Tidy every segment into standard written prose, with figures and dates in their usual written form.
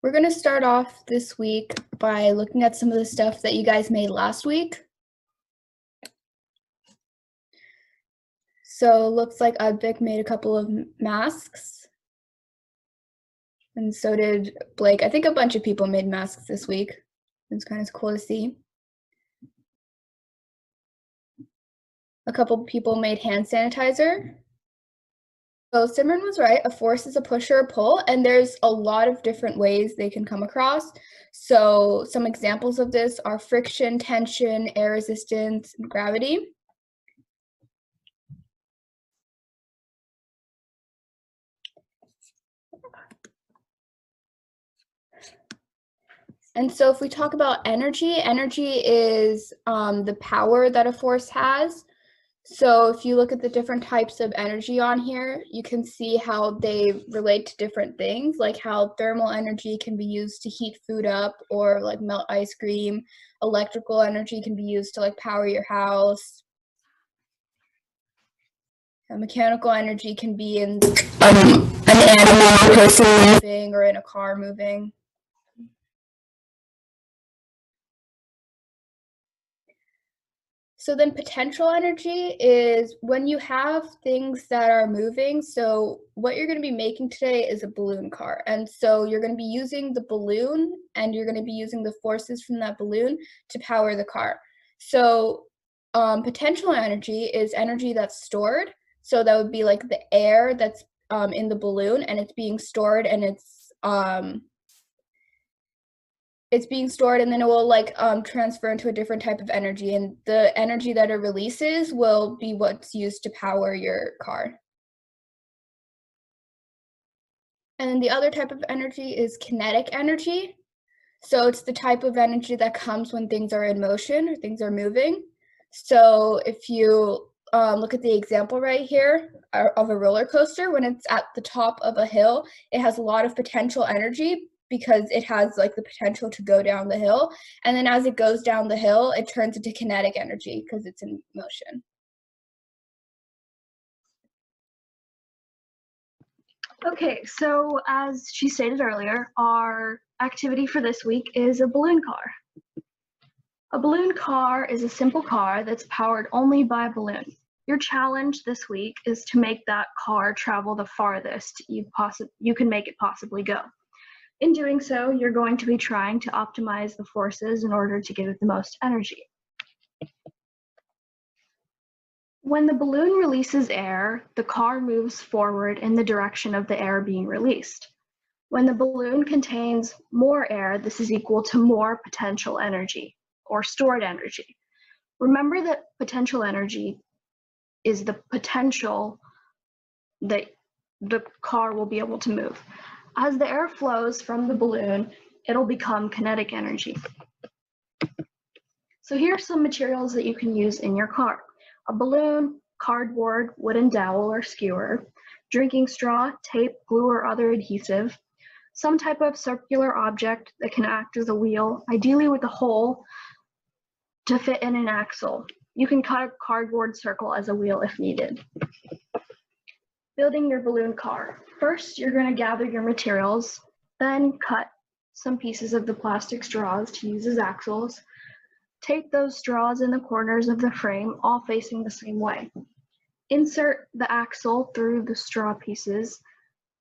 We're going to start off this week by looking at some of the stuff that you guys made last week. So looks like Vic made a couple of masks. And so did Blake. I think a bunch of people made masks this week. It's kind of cool to see. A couple people made hand sanitizer. So Simran was right. A force is a push or a pull, and there's a lot of different ways they can come across. So some examples of this are friction, tension, air resistance, and gravity. And so if we talk about energy, energy is the power that a force has. So if you look at the different types of energy on here, you can see how they relate to different things, like how thermal energy can be used to heat food up or like melt ice cream. Electrical energy can be used to like power your house. Mechanical energy can be in an animal, a person moving, or in a car moving. So then potential energy is when you have things that are moving. So what you're going to be making today is a balloon car. And so you're going to be using the balloon and you're going to be using the forces from that balloon to power the car. So potential energy is energy that's stored. So that would be like the air that's in the balloon, and it's being stored, and it's being stored, and then it will like transfer into a different type of energy, and the energy that it releases will be what's used to power your car. And then the other type of energy is kinetic energy. So it's the type of energy that comes when things are in motion or things are moving. So if you look at the example right here of a roller coaster, when it's at the top of a hill, it has a lot of potential energy because it has like the potential to go down the hill. And then as it goes down the hill, it turns into kinetic energy because it's in motion. Okay, so as she stated earlier, our activity for this week is a balloon car. A balloon car is a simple car that's powered only by a balloon. Your challenge this week is to make that car travel the farthest you can make it possibly go. In doing so, you're going to be trying to optimize the forces in order to give it the most energy. When the balloon releases air, the car moves forward in the direction of the air being released. When the balloon contains more air, this is equal to more potential energy or stored energy. Remember that potential energy is the potential that the car will be able to move. As the air flows from the balloon, it'll become kinetic energy. So here are some materials that you can use in your car. A balloon, cardboard, wooden dowel or skewer, drinking straw, tape, glue, or other adhesive, some type of circular object that can act as a wheel, ideally with a hole to fit in an axle. You can cut a cardboard circle as a wheel if needed. Building your balloon car. First, you're going to gather your materials, then cut some pieces of the plastic straws to use as axles. Take those straws in the corners of the frame, all facing the same way. Insert the axle through the straw pieces.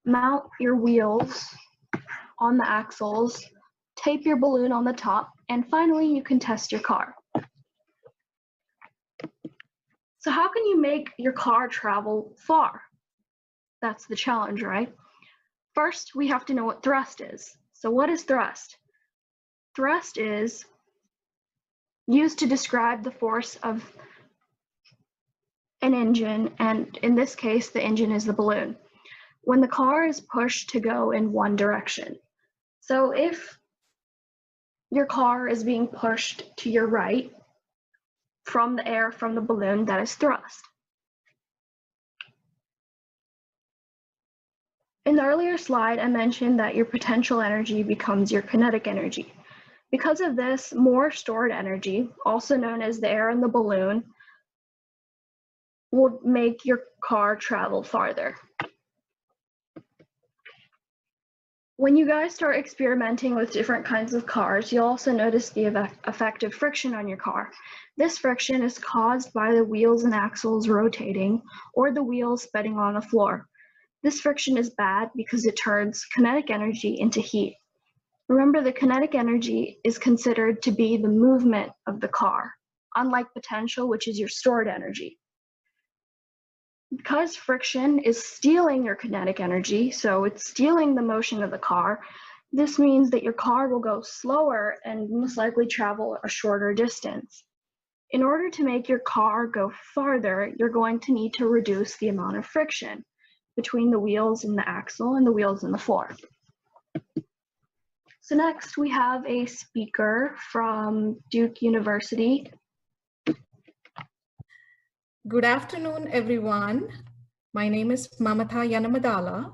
Mount your wheels on the axles. Tape your balloon on the top, and finally you can test your car. So how can you make your car travel far? That's the challenge, right? First, we have to know what thrust is. So what is thrust? Thrust is used to describe the force of an engine, and in this case, the engine is the balloon, when the car is pushed to go in one direction. So if your car is being pushed to your right from the air from the balloon, that is thrust. In the earlier slide, I mentioned that your potential energy becomes your kinetic energy. Because of this, more stored energy, also known as the air in the balloon, will make your car travel farther. When you guys start experimenting with different kinds of cars, you'll also notice the effect of friction on your car. This friction is caused by the wheels and axles rotating or the wheels bedding on the floor. This friction is bad because it turns kinetic energy into heat. Remember, the kinetic energy is considered to be the movement of the car, unlike potential, which is your stored energy. Because friction is stealing your kinetic energy, so it's stealing the motion of the car, this means that your car will go slower and most likely travel a shorter distance. In order to make your car go farther, you're going to need to reduce the amount of friction between the wheels and the axle and the wheels and the floor. So next we have a speaker from Duke University. Good afternoon, everyone. My name is Mamatha Yanamadala,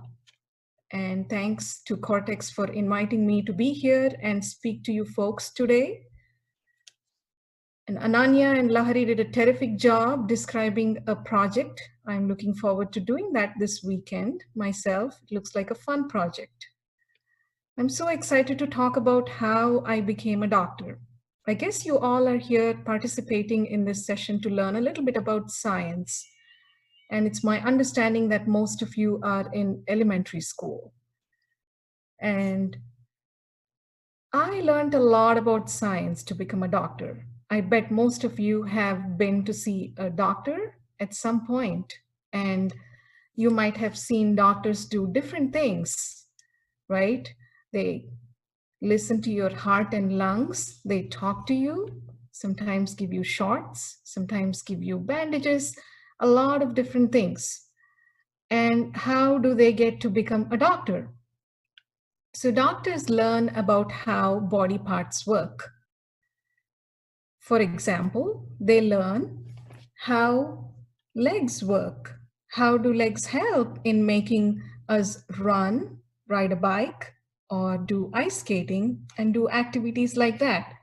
and thanks to Cortechs for inviting me to be here and speak to you folks today. And Ananya and Lahari did a terrific job describing a project. I'm looking forward to doing that this weekend myself. It looks like a fun project. I'm so excited to talk about how I became a doctor. I guess you all are here participating in this session to learn a little bit about science. And it's my understanding that most of you are in elementary school. And I learned a lot about science to become a doctor. I bet most of you have been to see a doctor at some point, and you might have seen doctors do different things, right? They listen to your heart and lungs. They talk to you, sometimes give you shots, sometimes give you bandages, a lot of different things. And how do they get to become a doctor? So doctors learn about how body parts work. For example, they learn how legs work. How do legs help in making us run, ride a bike, or do ice skating and do activities like that?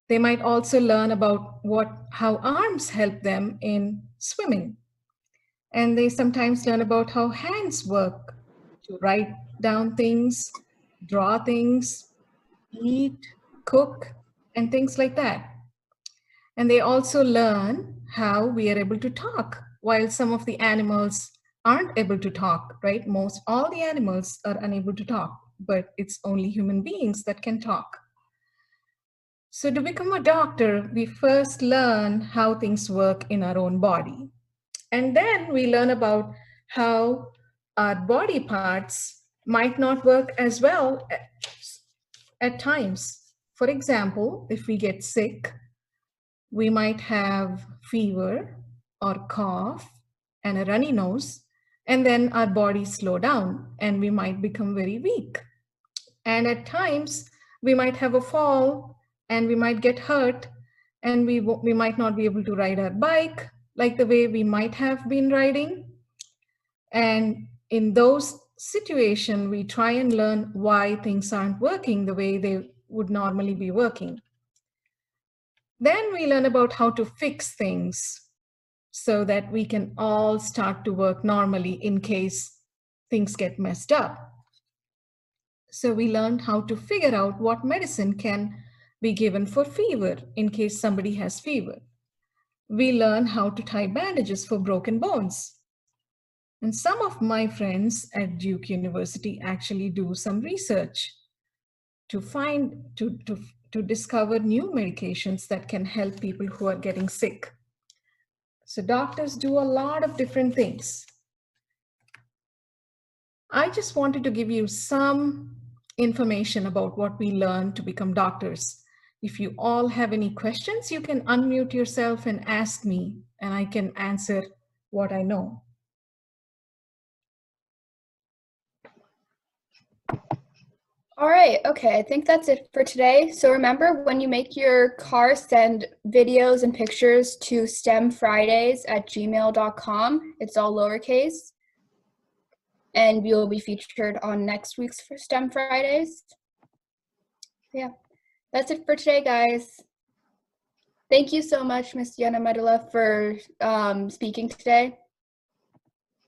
They might also learn about how arms help them in swimming. And they sometimes learn about how hands work to write down things, draw things, eat, cook, and things like that. And they also learn how we are able to talk, while some of the animals aren't able to talk, right? All the animals are unable to talk, but it's only human beings that can talk. So to become a doctor, we first learn how things work in our own body. And then we learn about how our body parts might not work as well at times. For example, if we get sick, we might have fever or cough and a runny nose, and then our bodies slow down and we might become very weak. And at times, we might have a fall and we might get hurt and we might not be able to ride our bike like the way we might have been riding. And in those situations, we try and learn why things aren't working the way they would normally be working. Then we learn about how to fix things so that we can all start to work normally in case things get messed up. So we learned how to figure out what medicine can be given for fever in case somebody has fever. We learn how to tie bandages for broken bones. And some of my friends at Duke University actually do some research to discover new medications that can help people who are getting sick. So doctors do a lot of different things. I just wanted to give you some information about what we learn to become doctors. If you all have any questions, you can unmute yourself and ask me, and I can answer what I know. All right, okay, I think that's it for today. So remember, when you make your car, send videos and pictures to stemfridays@gmail.com. It's all lowercase. And we will be featured on next week's for STEM Fridays. Yeah, that's it for today, guys. Thank you so much, Ms. Yana Medela, for speaking today.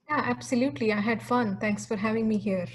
Yeah, absolutely. I had fun. Thanks for having me here.